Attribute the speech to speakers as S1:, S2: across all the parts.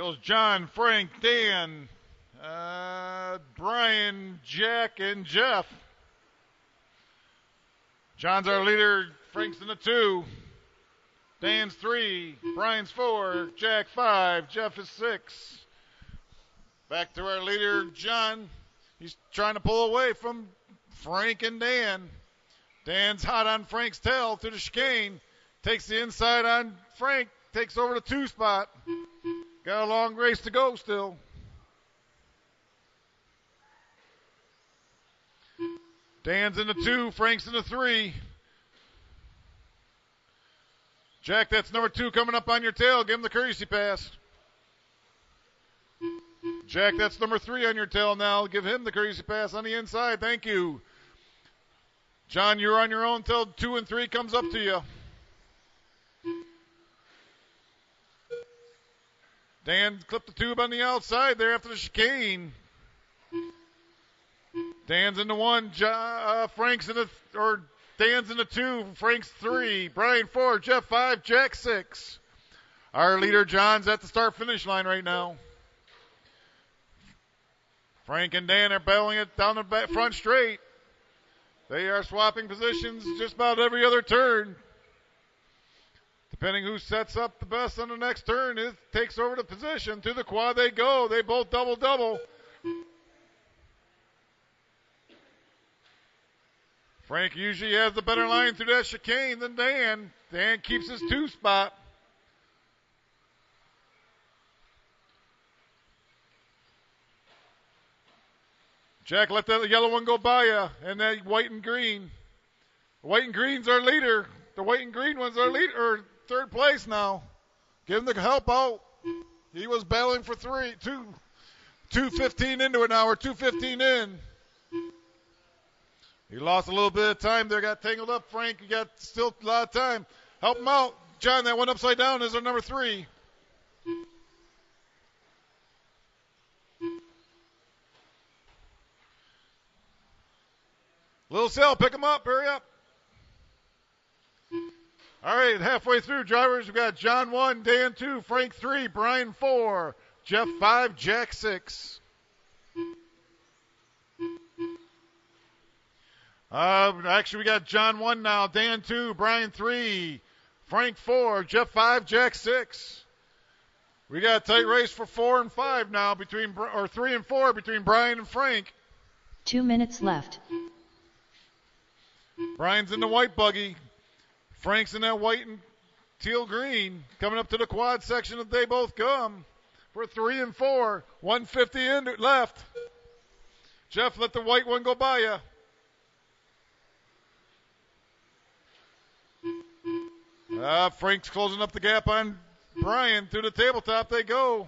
S1: goes John, Frank, Dan, Brian, Jack, and Jeff. John's our leader. Frank's in the 2. Dan's 3. Brian's 4. Jack 5. Jeff is 6. Back to our leader, John. He's trying to pull away from Frank and Dan. Dan's hot on Frank's tail through the chicane. Takes the inside on Frank. Takes over the 2 spot. Got a long race to go still. Dan's in the 2. Frank's in the 3. Jack, that's number 2 coming up on your tail. Give him the courtesy pass. Jack, that's number 3 on your tail now. Give him the courtesy pass on the inside. Thank you. John, you're on your own till 2 and 3 comes up to you. Dan clipped the tube on the outside there after the chicane. Dan's in the 1. Frank's in the, or Dan's in the 2. Frank's 3. Brian 4. Jeff 5. Jack 6. Our leader John's at the start-finish line right now. Frank and Dan are battling it down the front straight. They are swapping positions just about every other turn. Depending who sets up the best on the next turn, it takes over the position. To the quad they go. They both double-double. Frank usually has the better line through that chicane than Dan. Dan keeps his 2 spot. Jack, let that yellow one go by you, and that white and green. The white and green's our leader. The white and green one's our leader, or 3rd place now. Give him the help out. He was battling for 2:15 into it now. We're 2:15 in. He lost a little bit of time there, got tangled up. Frank, you got still a lot of time. Help him out. John, that one upside down is our number 3. Little Sal, pick him up. Hurry up. All right, halfway through, drivers. We've got John 1, Dan 2, Frank 3, Brian 4, Jeff 5, Jack 6. Actually, we got John 1 now, Dan 2, Brian 3, Frank 4, Jeff 5, Jack 6. We got a tight race for 4 and 5 now, 3 and 4 between Brian and Frank.
S2: 2 minutes left.
S1: Brian's in the white buggy. Frank's in that white and teal green. Coming up to the quad section that they both come. For 3 and 4. 150 in left. Jeff, let the white one go by you. Frank's closing up the gap on Brian. Through the tabletop they go.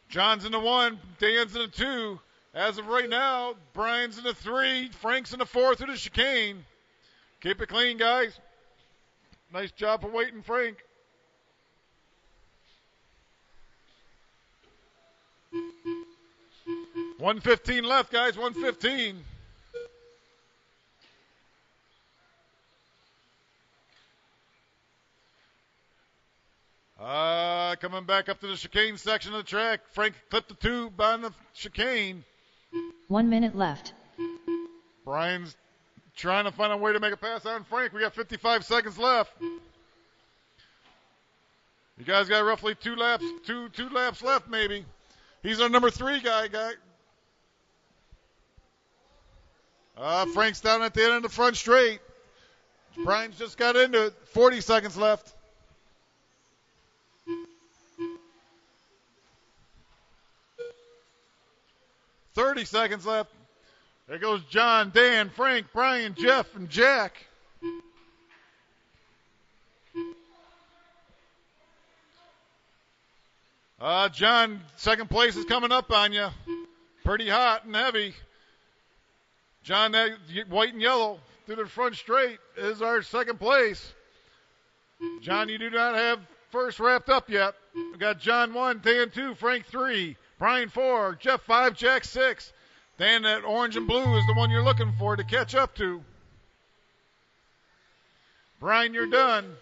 S1: John's in the 1. Dan's in the 2. As of right now, Brian's in the 3. Frank's in the 4 through the chicane. Keep it clean, guys. Nice job for waiting, Frank. $1:15 left, guys. 1:15. Coming back up to the chicane section of the track. Frank clipped the tube on the chicane.
S2: 1 minute left.
S1: Brian's trying to find a way to make a pass on Frank. We got 55 seconds left. You guys got roughly two laps left, maybe. He's our number 3 guy. Frank's down at the end of the front straight. Brian's just got into it. 40 seconds left. $30 seconds left. There goes John, Dan, Frank, Brian, Jeff, and Jack. John, second place is coming up on you. Pretty hot and heavy. John, that white and yellow through the front straight is our second place. John, you do not have first wrapped up yet. We got John 1, Dan 2, Frank 3, Brian 4, Jeff 5, Jack 6. Dan, that orange and blue is the one you're looking for to catch up to. Brian, you're done.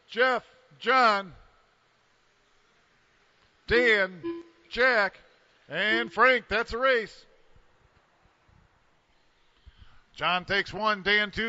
S1: Jeff, John. Dan, Jack, and Frank. That's a race. John takes 1, Dan 2.